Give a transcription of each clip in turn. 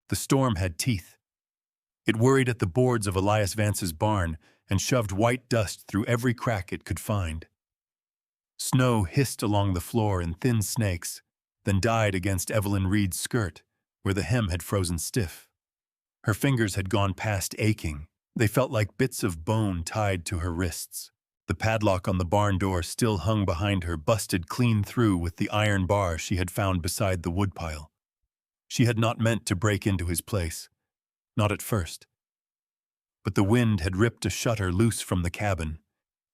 The storm had teeth. It worried at the boards of Elias Vance's barn and shoved white dust through every crack it could find. Snow hissed along the floor in thin snakes, then died against Evelyn Reed's skirt, where the hem had frozen stiff. Her fingers had gone past aching. They felt like bits of bone tied to her wrists. The padlock on the barn door still hung behind her, busted clean through with the iron bar she had found beside the woodpile. She had not meant to break into his place, not at first. But the wind had ripped a shutter loose from the cabin,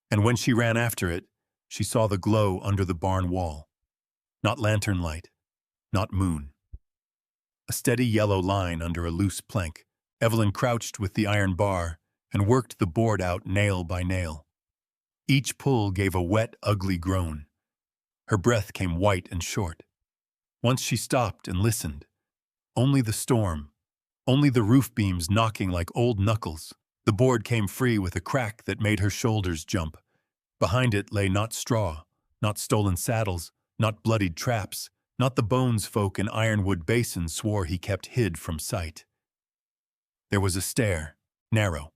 and when she ran after it, she saw the glow under the barn wall. Not lantern light, not moon. A steady yellow line under a loose plank. Evelyn crouched with the iron bar and worked the board out nail by nail. Each pull gave a wet, ugly groan. Her breath came white and short. Once she stopped and listened. Only the storm, only the roof beams knocking like old knuckles. The board came free with a crack that made her shoulders jump. Behind it lay not straw, not stolen saddles, not bloodied traps, not the bones folk in Ironwood Basin swore he kept hid from sight. There was a stair, narrow,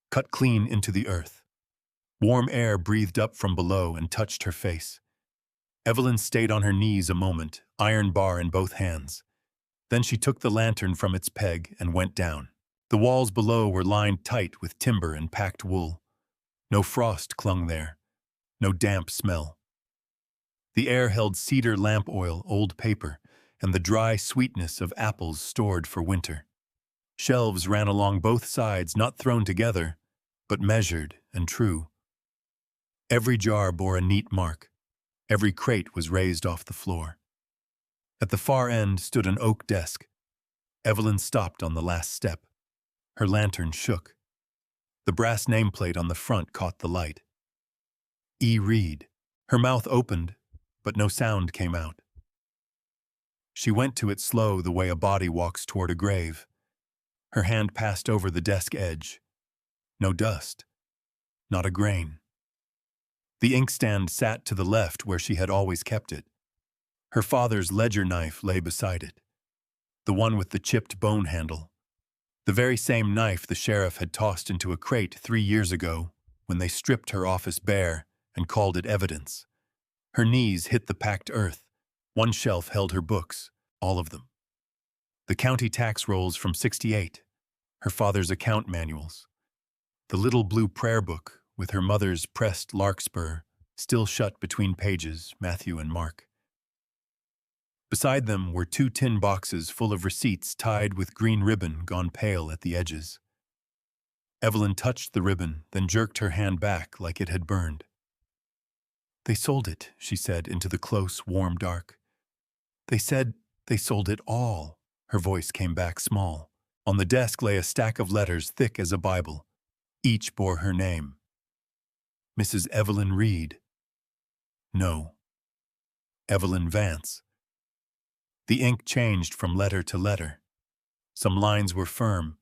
cut clean into the earth. Warm air breathed up from below and touched her face. Evelyn stayed on her knees a moment, iron bar in both hands. Then she took the lantern from its peg and went down. The walls below were lined tight with timber and packed wool. No frost clung there, no damp smell. The air held cedar lamp oil, old paper, and the dry sweetness of apples stored for winter. Shelves ran along both sides, not thrown together, but measured and true. Every jar bore a neat mark. Every crate was raised off the floor. At the far end stood an oak desk. Evelyn stopped on the last step. Her lantern shook. The brass nameplate on the front caught the light. E. Reed. Her mouth opened, but no sound came out. She went to it slow, the way a body walks toward a grave. Her hand passed over the desk edge. No dust. Not a grain. The inkstand sat to the left where she had always kept it. Her father's ledger knife lay beside it, the one with the chipped bone handle. The very same knife the sheriff had tossed into a crate 3 years ago when they stripped her office bare and called it evidence. Her knees hit the packed earth. One shelf held her books, all of them. The county tax rolls from '68, her father's account manuals. The little blue prayer book with her mother's pressed larkspur still shut between pages, Matthew and Mark. Beside them were 2 tin boxes full of receipts tied with green ribbon gone pale at the edges. Evelyn touched the ribbon, then jerked her hand back like it had burned. "They sold it," she said into the close, warm dark. "They said they sold it all." Her voice came back small. On the desk lay a stack of letters thick as a Bible. Each bore her name. Mrs. Evelyn Reed. No. Evelyn Vance. The ink changed from letter to letter. Some lines were firm.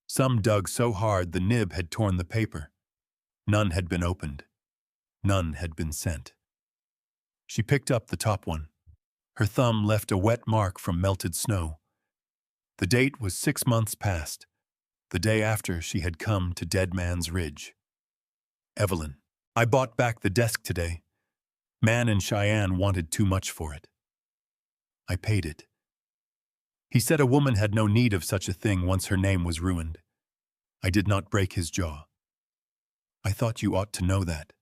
Some dug so hard the nib had torn the paper. None had been opened. None had been sent. She picked up the top one. Her thumb left a wet mark from melted snow. The date was 6 months past, the day after she had come to Dead Man's Ridge. Evelyn. I bought back the desk today. Man in Cheyenne wanted too much for it. I paid it. He said a woman had no need of such a thing once her name was ruined. I did not break his jaw. I thought you ought to know that.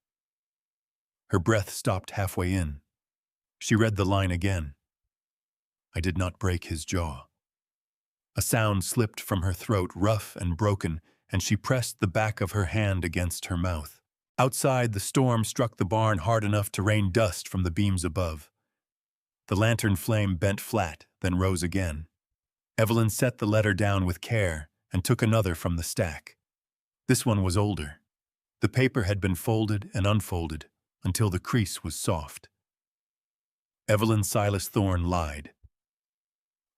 Her breath stopped halfway in. She read the line again. I did not break his jaw. A sound slipped from her throat, rough and broken, and she pressed the back of her hand against her mouth. Outside, the storm struck the barn hard enough to rain dust from the beams above. The lantern flame bent flat, then rose again. Evelyn set the letter down with care and took another from the stack. This one was older. The paper had been folded and unfolded until the crease was soft. Evelyn Silas Thorne lied.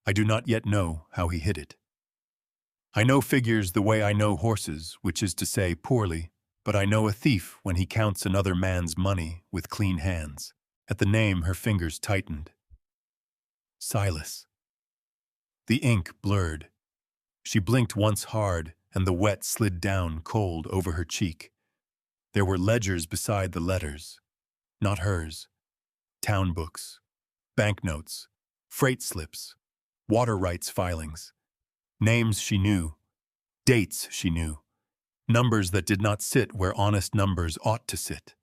I do not yet know how he hid it. I know figures the way I know horses, which is to say poorly, but I know a thief when he counts another man's money with clean hands. At the name, her fingers tightened. Silas. The ink blurred. She blinked once hard, and the wet slid down cold over her cheek. There were ledgers beside the letters. Not hers. Town books, banknotes, freight slips, water rights filings. Names she knew. Dates she knew. Numbers that did not sit where honest numbers ought to sit.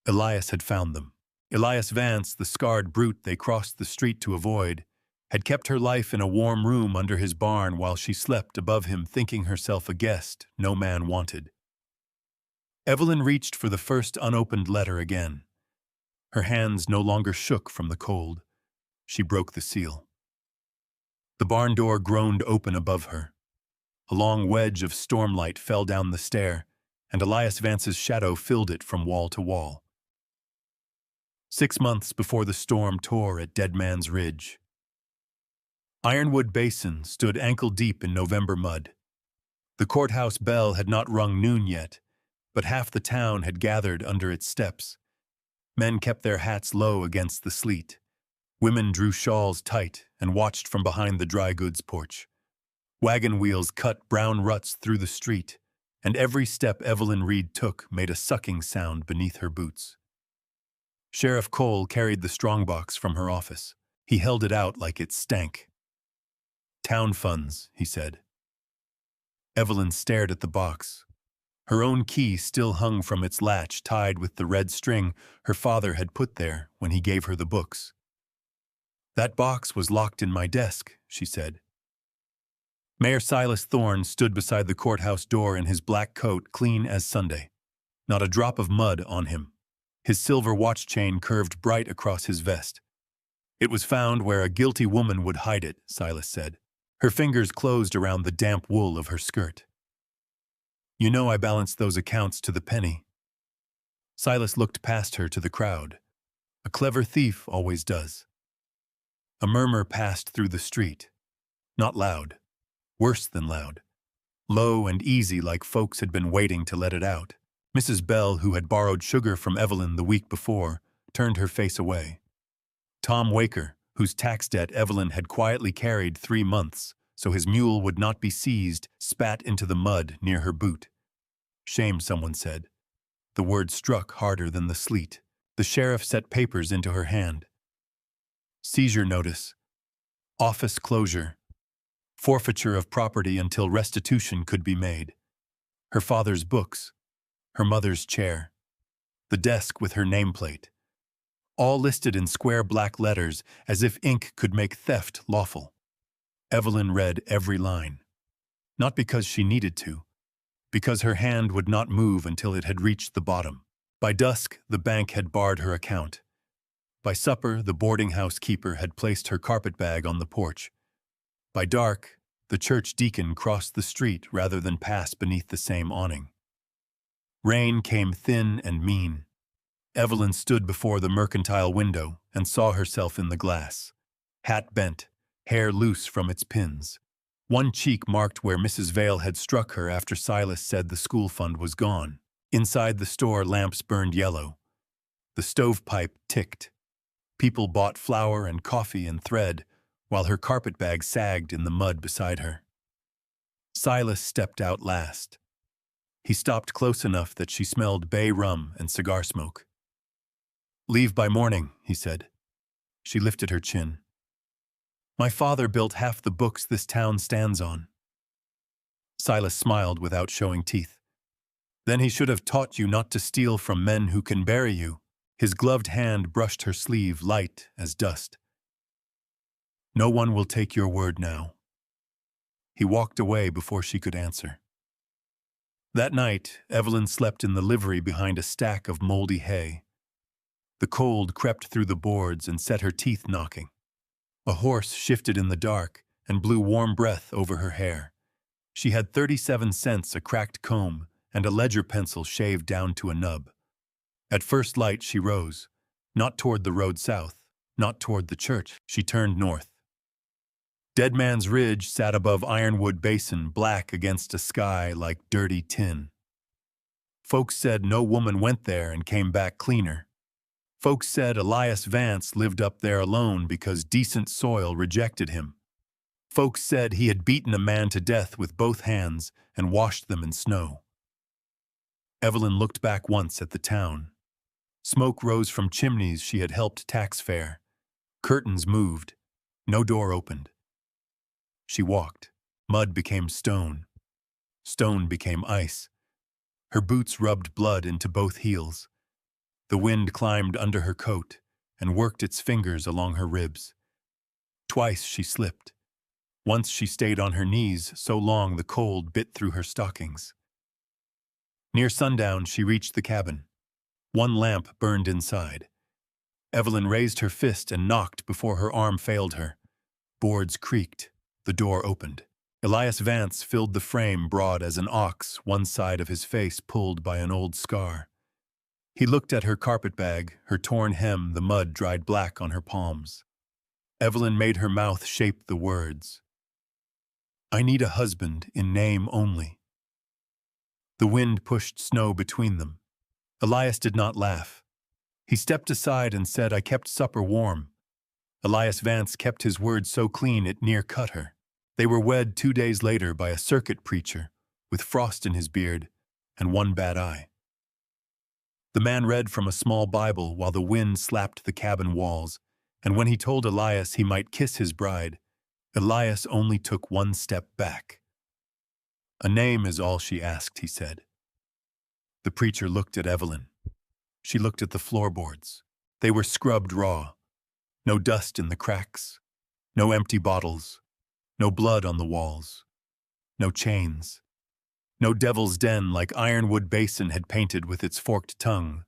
Elias had found them. Elias Vance, the scarred brute they crossed the street to avoid, had kept her life in a warm room under his barn while she slept above him, thinking herself a guest no man wanted. Evelyn reached for the first unopened letter again. Her hands no longer shook from the cold. She broke the seal. The barn door groaned open above her. A long wedge of stormlight fell down the stair, and Elias Vance's shadow filled it from wall to wall. 6 months before the storm tore at Dead Man's Ridge. Ironwood Basin stood ankle-deep in November mud. The courthouse bell had not rung noon yet, but half the town had gathered under its steps. Men kept their hats low against the sleet. Women drew shawls tight and watched from behind the dry goods porch. Wagon wheels cut brown ruts through the street, and every step Evelyn Reed took made a sucking sound beneath her boots. Sheriff Cole carried the strongbox from her office. He held it out like it stank. "Town funds," he said. Evelyn stared at the box. Her own key still hung from its latch, tied with the red string her father had put there when he gave her the books. "That box was locked in my desk," she said. Mayor Silas Thorne stood beside the courthouse door in his black coat, clean as Sunday. Not a drop of mud on him. His silver watch chain curved bright across his vest. "It was found where a guilty woman would hide it," Silas said. Her fingers closed around the damp wool of her skirt. "You know I balanced those accounts to the penny." Silas looked past her to the crowd. A clever thief always does. A murmur passed through the street. Not loud. Worse than loud. Low and easy, like folks had been waiting to let it out. Mrs. Bell, who had borrowed sugar from Evelyn the week before, turned her face away. Tom Waker, whose tax debt Evelyn had quietly carried 3 months, so his mule would not be seized, spat into the mud near her boot. "Shame," someone said. The word struck harder than the sleet. The sheriff set papers into her hand. Seizure notice. Office closure. Forfeiture of property until restitution could be made. Her father's books. Her mother's chair. The desk with her nameplate. All listed in square black letters, as if ink could make theft lawful. Evelyn read every line. Not because she needed to, because her hand would not move until it had reached the bottom. By dusk, the bank had barred her account. By supper, the boarding house keeper had placed her carpetbag on the porch. By dark, the church deacon crossed the street rather than pass beneath the same awning. Rain came thin and mean. Evelyn stood before the mercantile window and saw herself in the glass. Hat bent, hair loose from its pins. One cheek marked where Mrs. Vale had struck her after Silas said the school fund was gone. Inside the store, lamps burned yellow. The stovepipe ticked. People bought flour and coffee and thread, while her carpetbag sagged in the mud beside her. Silas stepped out last. He stopped close enough that she smelled bay rum and cigar smoke. "Leave by morning," he said. She lifted her chin. "My father built half the books this town stands on." Silas smiled without showing teeth. "Then he should have taught you not to steal from men who can bury you." His gloved hand brushed her sleeve, light as dust. "No one will take your word now." He walked away before she could answer. That night, Evelyn slept in the livery behind a stack of moldy hay. The cold crept through the boards and set her teeth knocking. A horse shifted in the dark and blew warm breath over her hair. She had 37 cents, a cracked comb, and a ledger pencil shaved down to a nub. At first light, she rose. Not toward the road south, not toward the church. She turned north. Dead Man's Ridge sat above Ironwood Basin, black against a sky like dirty tin. Folks said no woman went there and came back cleaner. Folks said Elias Vance lived up there alone because decent soil rejected him. Folks said he had beaten a man to death with both hands and washed them in snow. Evelyn looked back once at the town. Smoke rose from chimneys she had helped tax fare. Curtains moved. No door opened. She walked. Mud became stone. Stone became ice. Her boots rubbed blood into both heels. The wind climbed under her coat and worked its fingers along her ribs. Twice she slipped. Once she stayed on her knees so long the cold bit through her stockings. Near sundown, she reached the cabin. One lamp burned inside. Evelyn raised her fist and knocked before her arm failed her. Boards creaked. The door opened. Elias Vance filled the frame broad as an ox, one side of his face pulled by an old scar. He looked at her carpetbag, her torn hem, the mud dried black on her palms. Evelyn made her mouth shape the words. I need a husband in name only. The wind pushed snow between them. Elias did not laugh. He stepped aside and said, I kept supper warm. Elias Vance kept his word so clean it near cut her. They were wed 2 days later by a circuit preacher, with frost in his beard and one bad eye. The man read from a small Bible while the wind slapped the cabin walls, and when he told Elias he might kiss his bride, Elias only took one step back. A name is all she asked, he said. The preacher looked at Evelyn. She looked at the floorboards. They were scrubbed raw. No dust in the cracks. No empty bottles. No blood on the walls. No chains. No devil's den like Ironwood Basin had painted with its forked tongue.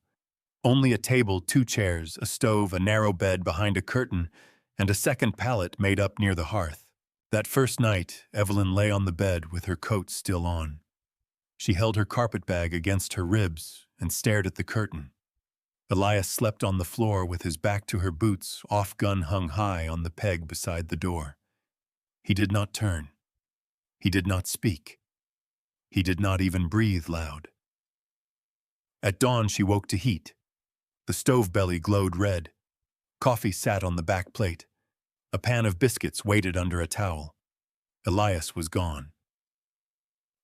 Only a table, 2 chairs, a stove, a narrow bed behind a curtain, and a second pallet made up near the hearth. That first night, Evelyn lay on the bed with her coat still on. She held her carpetbag against her ribs and stared at the curtain. Elias slept on the floor with his back to her boots, off-gun hung high on the peg beside the door. He did not turn. He did not speak. He did not even breathe loud. At dawn, she woke to heat. The stove belly glowed red. Coffee sat on the back plate. A pan of biscuits waited under a towel. Elias was gone.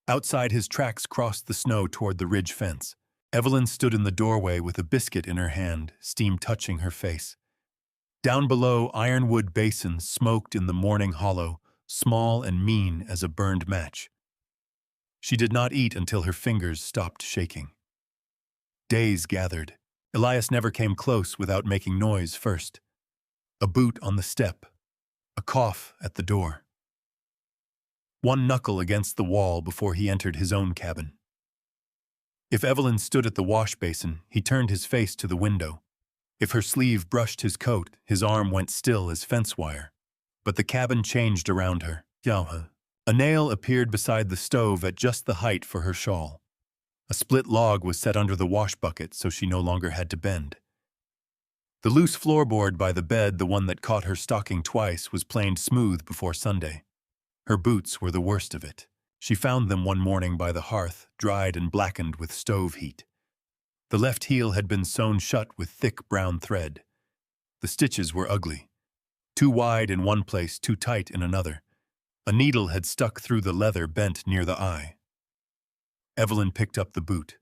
Outside, his tracks crossed the snow toward the ridge fence. Evelyn stood in the doorway with a biscuit in her hand, steam touching her face. Down below, Ironwood Basin smoked in the morning hollow, small and mean as a burned match. She did not eat until her fingers stopped shaking. Days gathered. Elias never came close without making noise first. A boot on the step. A cough at the door. One knuckle against the wall before he entered his own cabin. If Evelyn stood at the wash basin, he turned his face to the window. If her sleeve brushed his coat, his arm went still as fence wire. But the cabin changed around her. A nail appeared beside the stove at just the height for her shawl. A split log was set under the wash bucket so she no longer had to bend. The loose floorboard by the bed, the one that caught her stocking twice, was planed smooth before Sunday. Her boots were the worst of it. She found them one morning by the hearth, dried and blackened with stove heat. The left heel had been sewn shut with thick brown thread. The stitches were ugly. Too wide in one place, too tight in another. A needle had stuck through the leather bent near the eye. Evelyn picked up the boot.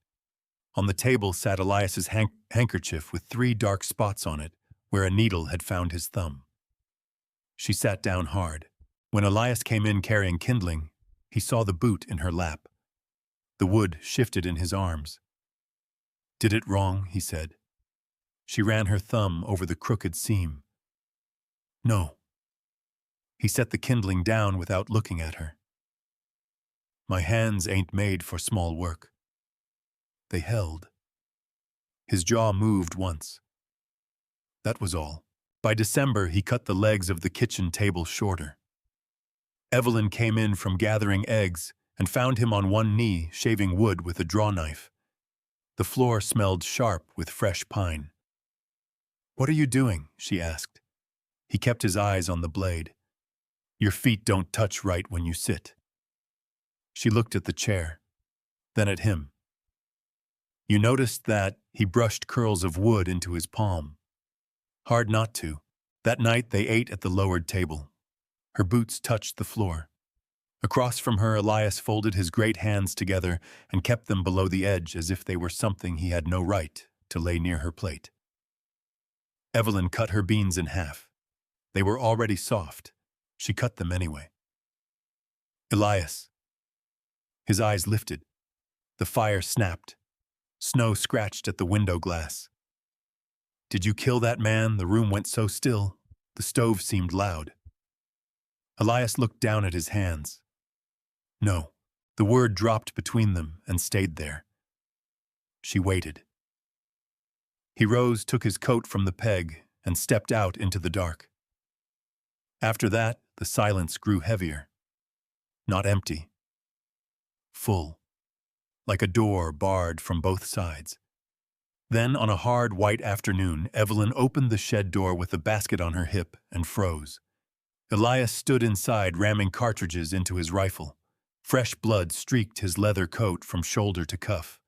On the table sat Elias's handkerchief with 3 dark spots on it, where a needle had found his thumb. She sat down hard. When Elias came in carrying kindling, he saw the boot in her lap. The wood shifted in his arms. Did it wrong, he said. She ran her thumb over the crooked seam. No. He set the kindling down without looking at her. My hands ain't made for small work. They held. His jaw moved once. That was all. By December, he cut the legs of the kitchen table shorter. Evelyn came in from gathering eggs and found him on one knee shaving wood with a draw knife. The floor smelled sharp with fresh pine. What are you doing? She asked. He kept his eyes on the blade. Your feet don't touch right when you sit. She looked at the chair, then at him. You noticed that he brushed curls of wood into his palm. Hard not to. That night they ate at the lowered table. Her boots touched the floor. Across from her, Elias folded his great hands together and kept them below the edge as if they were something he had no right to lay near her plate. Evelyn cut her beans in half. They were already soft. She cut them anyway. Elias. His eyes lifted. The fire snapped. Snow scratched at the window glass. Did you kill that man? The room went so still. The stove seemed loud. Elias looked down at his hands. No. The word dropped between them and stayed there. She waited. He rose, took his coat from the peg, and stepped out into the dark. After that, the silence grew heavier. Not empty. Full. Like a door barred from both sides. Then, on a hard, white afternoon, Evelyn opened the shed door with a basket on her hip and froze. Elias stood inside, ramming cartridges into his rifle. Fresh blood streaked his leather coat from shoulder to cuff.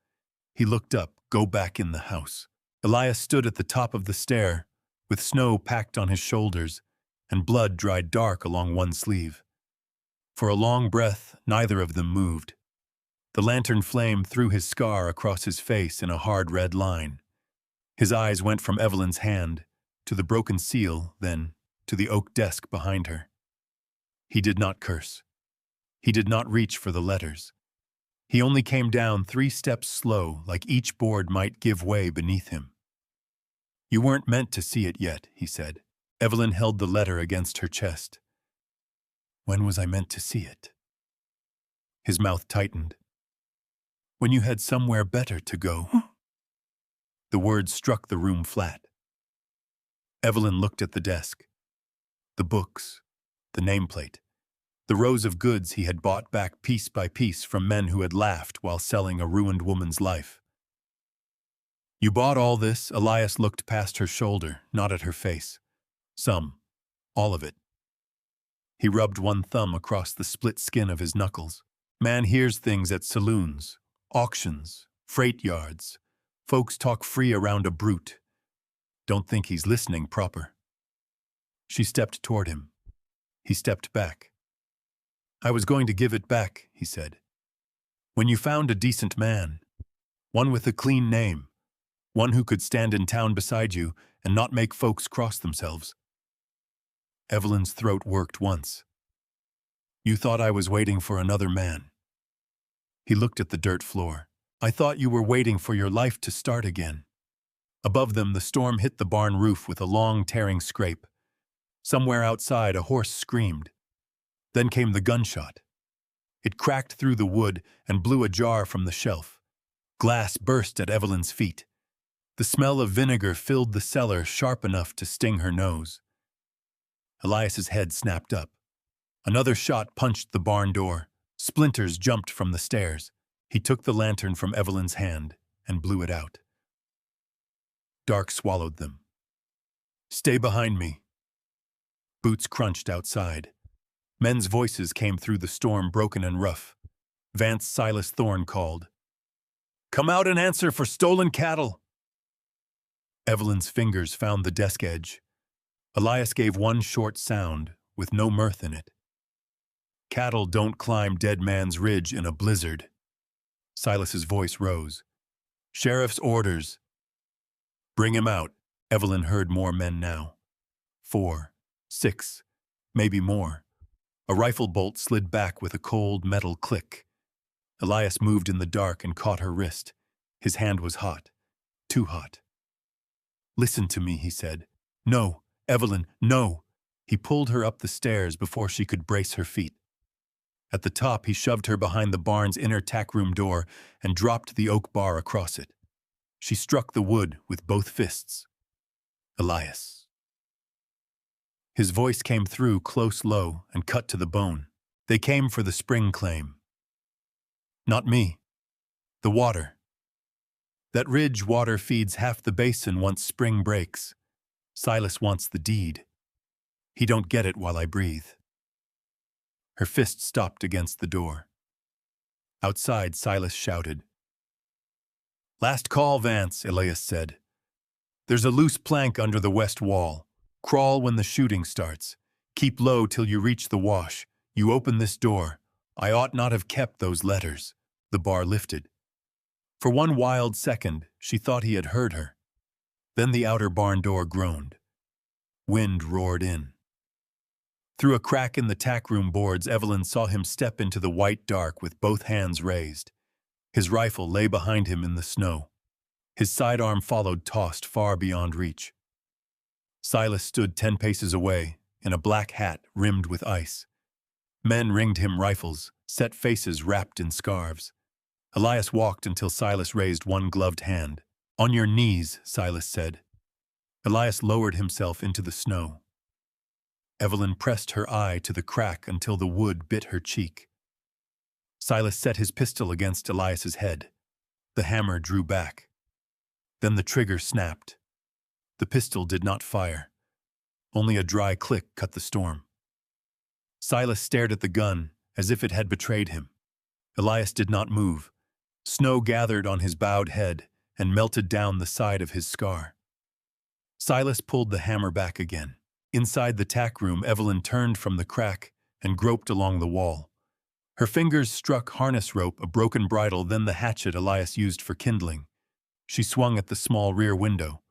He looked up, go back in the house. Elias stood at the top of the stair, with snow packed on his shoulders, and blood dried dark along one sleeve. For a long breath, neither of them moved. The lantern flame threw his scar across his face in a hard red line. His eyes went from Evelyn's hand to the broken seal, then to the oak desk behind her. He did not curse. He did not reach for the letters. He only came down 3 steps slow, like each board might give way beneath him. You weren't meant to see it yet, he said. Evelyn held the letter against her chest. When was I meant to see it? His mouth tightened. When you had somewhere better to go. The words struck the room flat. Evelyn looked at the desk. The books, the nameplate, the rows of goods he had bought back piece by piece from men who had laughed while selling a ruined woman's life. You bought all this? Elias looked past her shoulder, not at her face. Some. All of it. He rubbed one thumb across the split skin of his knuckles. Man hears things at saloons, auctions, freight yards. Folks talk free around a brute. Don't think he's listening proper. She stepped toward him. He stepped back. I was going to give it back, he said. When you found a decent man, one with a clean name, one who could stand in town beside you and not make folks cross themselves. Evelyn's throat worked once. You thought I was waiting for another man. He looked at the dirt floor. I thought you were waiting for your life to start again. Above them, the storm hit the barn roof with a long, tearing scrape. Somewhere outside, a horse screamed. Then came the gunshot. It cracked through the wood and blew a jar from the shelf. Glass burst at Evelyn's feet. The smell of vinegar filled the cellar sharp enough to sting her nose. Elias's head snapped up. Another shot punched the barn door. Splinters jumped from the stairs. He took the lantern from Evelyn's hand and blew it out. Dark swallowed them. Stay behind me. Boots crunched outside. Men's voices came through the storm, broken and rough. Vance Silas Thorne called. Come out and answer for stolen cattle. Evelyn's fingers found the desk edge. Elias gave one short sound, with no mirth in it. Cattle don't climb Dead Man's Ridge in a blizzard. Silas's voice rose. Sheriff's orders. Bring him out. Evelyn heard more men now. 4, 6, maybe more. A rifle bolt slid back with a cold metal click. Elias moved in the dark and caught her wrist. His hand was hot. Too hot. Listen to me, he said. No, Evelyn, no. He pulled her up the stairs before she could brace her feet. At the top, he shoved her behind the barn's inner tackroom door and dropped the oak bar across it. She struck the wood with both fists. Elias. His voice came through close low and cut to the bone. They came for the spring claim. Not me. The water. That ridge water feeds half the basin once spring breaks. Silas wants the deed. He don't get it while I breathe. Her fist stopped against the door. Outside, Silas shouted. Last call, Vance, Elias said. There's a loose plank under the west wall. Crawl when the shooting starts. Keep low till you reach the wash. You open this door. I ought not have kept those letters. The bar lifted. For one wild second, she thought he had heard her. Then the outer barn door groaned. Wind roared in. Through a crack in the tack room boards, Evelyn saw him step into the white dark with both hands raised. His rifle lay behind him in the snow. His sidearm followed, tossed far beyond reach. Silas stood 10 paces away, in a black hat rimmed with ice. Men ringed him rifles, set faces wrapped in scarves. Elias walked until Silas raised one gloved hand. "On your knees," Silas said. Elias lowered himself into the snow. Evelyn pressed her eye to the crack until the wood bit her cheek. Silas set his pistol against Elias's head. The hammer drew back. Then the trigger snapped. The pistol did not fire. Only a dry click cut the storm. Silas stared at the gun as if it had betrayed him. Elias did not move. Snow gathered on his bowed head and melted down the side of his scar. Silas pulled the hammer back again. Inside the tack room, Evelyn turned from the crack and groped along the wall. Her fingers struck harness rope, a broken bridle, then the hatchet Elias used for kindling. She swung at the small rear window.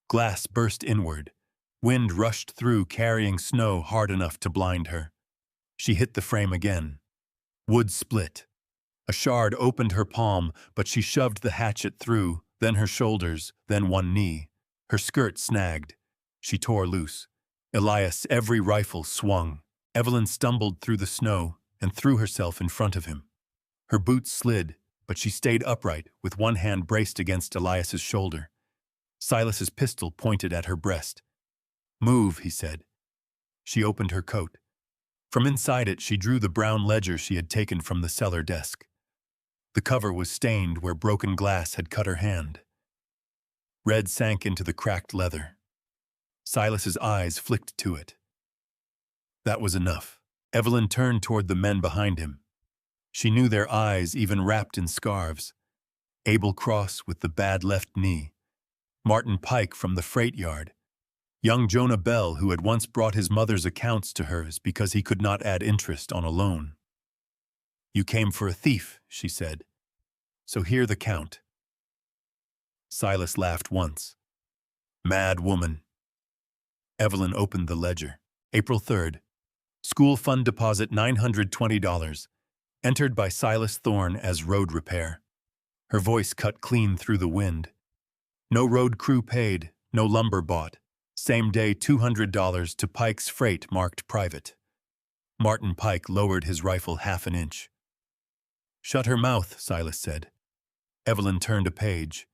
Glass burst inward. Wind rushed through, carrying snow hard enough to blind her. She hit the frame again. Wood split. A shard opened her palm, but she shoved the hatchet through, then her shoulders, then one knee. Her skirt snagged. She tore loose. Elias, every rifle swung. Evelyn stumbled through the snow and threw herself in front of him. Her boots slid, but she stayed upright, with one hand braced against Elias's shoulder. Silas's pistol pointed at her breast. "Move," he said. She opened her coat. From inside it, she drew the brown ledger she had taken from the cellar desk. The cover was stained where broken glass had cut her hand. Red sank into the cracked leather. Silas's eyes flicked to it. That was enough. Evelyn turned toward the men behind him. She knew their eyes, even wrapped in scarves. Abel Cross with the bad left knee. Martin Pike from the freight yard. Young Jonah Bell, who had once brought his mother's accounts to hers because he could not add interest on a loan. "You came for a thief," she said. "So hear the count." Silas laughed once. "Mad woman." Evelyn opened the ledger. April 3rd. School fund deposit $920. Entered by Silas Thorne as road repair. Her voice cut clean through the wind. No road crew paid, no lumber bought. Same day $200 to Pike's freight marked private. Martin Pike lowered his rifle half an inch. "Shut her mouth," Silas said. Evelyn turned a page.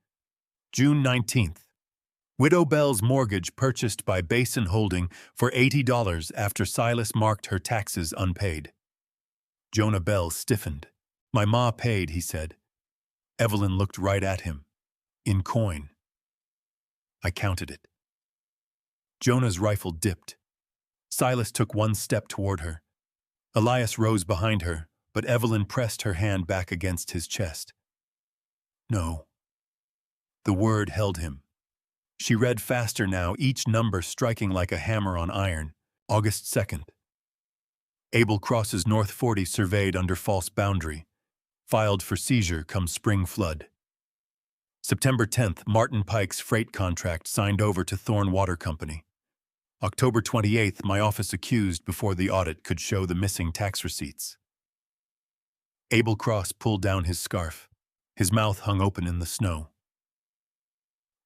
June 19th. Widow Bell's mortgage purchased by Basin Holding for $80 after Silas marked her taxes unpaid. Jonah Bell stiffened. "My ma paid," he said. Evelyn looked right at him. "In coin." I counted it. Jonah's rifle dipped. Silas took one step toward her. Elias rose behind her, but Evelyn pressed her hand back against his chest. "No." The word held him. She read faster now, each number striking like a hammer on iron. August 2nd. Abel Cross's North 40 surveyed under false boundary. Filed for seizure come spring flood. September 10th, Martin Pike's freight contract signed over to Thorne Water Company. October 28th, my office accused before the audit could show the missing tax receipts. Abel Cross pulled down his scarf. His mouth hung open in the snow.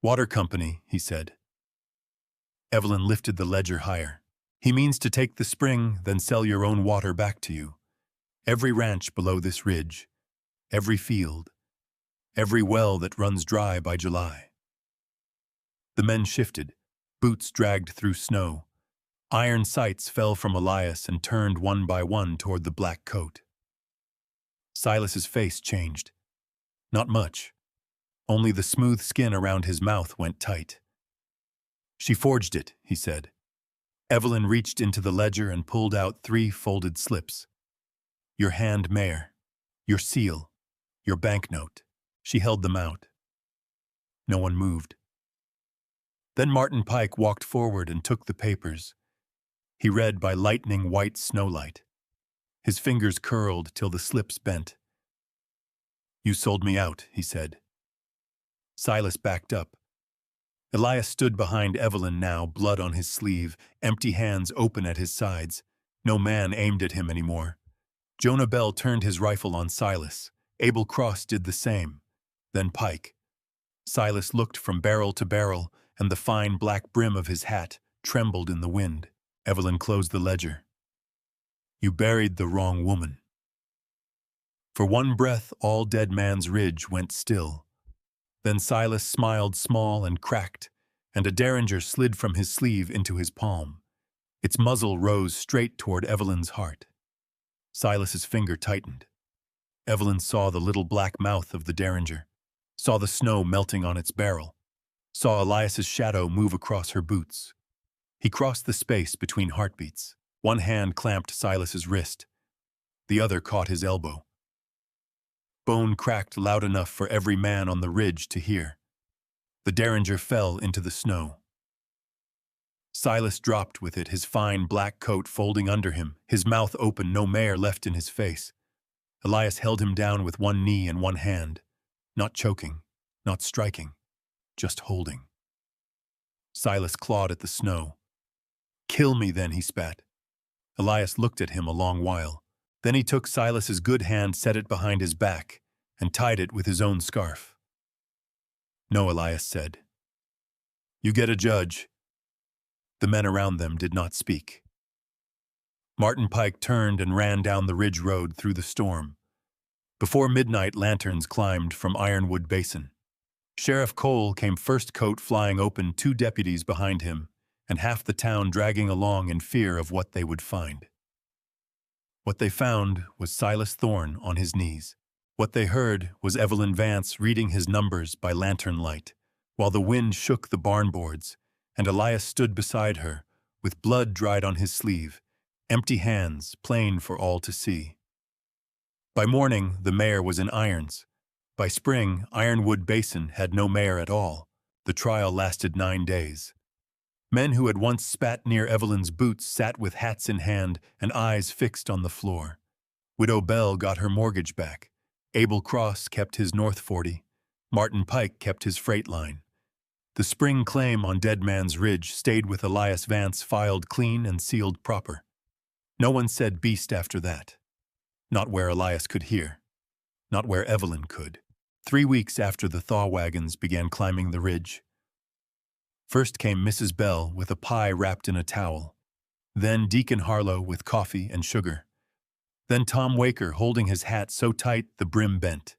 "Water Company," he said. Evelyn lifted the ledger higher. "He means to take the spring, then sell your own water back to you. Every ranch below this ridge, every field, every well that runs dry by July." The men shifted. Boots dragged through snow. Iron sights fell from Elias and turned one by one toward the black coat. Silas's face changed. Not much. Only the smooth skin around his mouth went tight. "She forged it," he said. Evelyn reached into the ledger and pulled out 3 folded slips. "Your hand, Mayor. Your seal. Your banknote." She held them out. No one moved. Then Martin Pike walked forward and took the papers. He read by lightning white snowlight. His fingers curled till the slips bent. "You sold me out," he said. Silas backed up. Elias stood behind Evelyn now, blood on his sleeve, empty hands open at his sides. No man aimed at him anymore. Jonah Bell turned his rifle on Silas. Abel Cross did the same. Then Pike. Silas looked from barrel to barrel, and the fine black brim of his hat trembled in the wind. Evelyn closed the ledger. "You buried the wrong woman." For one breath all Dead Man's Ridge went still. Then Silas smiled small and cracked, and a derringer slid from his sleeve into his palm. Its muzzle rose straight toward Evelyn's heart. Silas's finger tightened. Evelyn saw the little black mouth of the derringer, saw the snow melting on its barrel, saw Elias's shadow move across her boots. He crossed the space between heartbeats. One hand clamped Silas's wrist. The other caught his elbow. Bone cracked loud enough for every man on the ridge to hear. The derringer fell into the snow. Silas dropped with it, his fine black coat folding under him, his mouth open, no mare left in his face. Elias held him down with one knee and one hand, not choking, not striking, just holding. Silas clawed at the snow. "Kill me then," he spat. Elias looked at him a long while. Then he took Silas's good hand, set it behind his back, and tied it with his own scarf. "No," Elias said. "You get a judge." The men around them did not speak. Martin Pike turned and ran down the ridge road through the storm. Before midnight, lanterns climbed from Ironwood Basin. Sheriff Cole came first, coat flying open, 2 deputies behind him, and half the town dragging along in fear of what they would find. What they found was Silas Thorne on his knees. What they heard was Evelyn Vance reading his numbers by lantern light, while the wind shook the barn boards, and Elias stood beside her, with blood dried on his sleeve, empty hands, plain for all to see. By morning, the mayor was in irons. By spring, Ironwood Basin had no mayor at all. The trial lasted 9 days. Men who had once spat near Evelyn's boots sat with hats in hand and eyes fixed on the floor. Widow Bell got her mortgage back. Abel Cross kept his North 40. Martin Pike kept his freight line. The spring claim on Dead Man's Ridge stayed with Elias Vance, filed clean and sealed proper. No one said beast after that. Not where Elias could hear. Not where Evelyn could. 3 weeks after the thaw wagons began climbing the ridge. First came Mrs. Bell with a pie wrapped in a towel. Then Deacon Harlow with coffee and sugar. Then Tom Waker holding his hat so tight the brim bent.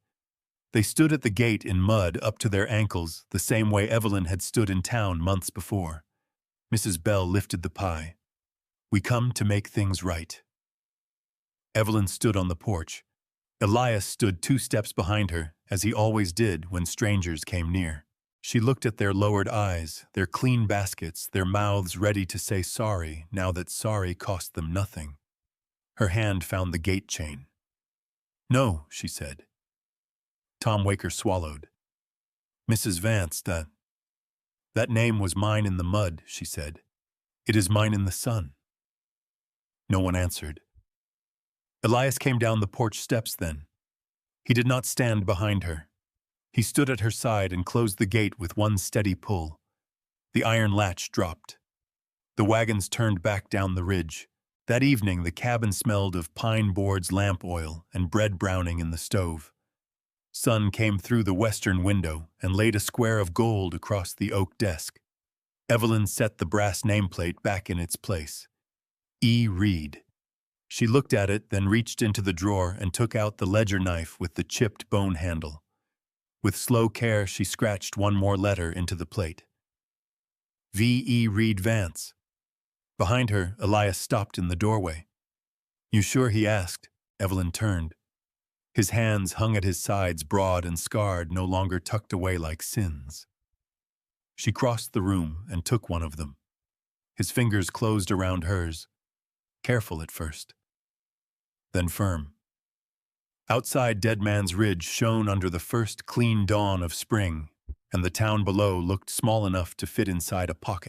They stood at the gate in mud up to their ankles, the same way Evelyn had stood in town months before. Mrs. Bell lifted the pie. "We come to make things right." Evelyn stood on the porch. Elias stood 2 steps behind her, as he always did when strangers came near. She looked at their lowered eyes, their clean baskets, their mouths ready to say sorry, now that sorry cost them nothing. Her hand found the gate chain. "No," she said. Tom Waker swallowed. "Mrs. Vance, that name was mine in the mud," she said. "It is mine in the sun." No one answered. Elias came down the porch steps then. He did not stand behind her. He stood at her side and closed the gate with one steady pull. The iron latch dropped. The wagons turned back down the ridge. That evening the cabin smelled of pine boards, lamp oil, and bread browning in the stove. Sun came through the western window and laid a square of gold across the oak desk. Evelyn set the brass nameplate back in its place. E. Reed. She looked at it, then reached into the drawer and took out the ledger knife with the chipped bone handle. With slow care, she scratched one more letter into the plate. V. E. Reed Vance. Behind her, Elias stopped in the doorway. "You sure?" he asked. Evelyn turned. His hands hung at his sides, broad and scarred, no longer tucked away like sins. She crossed the room and took one of them. His fingers closed around hers, careful at first, then firm. Outside, Dead Man's Ridge shone under the first clean dawn of spring, and the town below looked small enough to fit inside a pocket.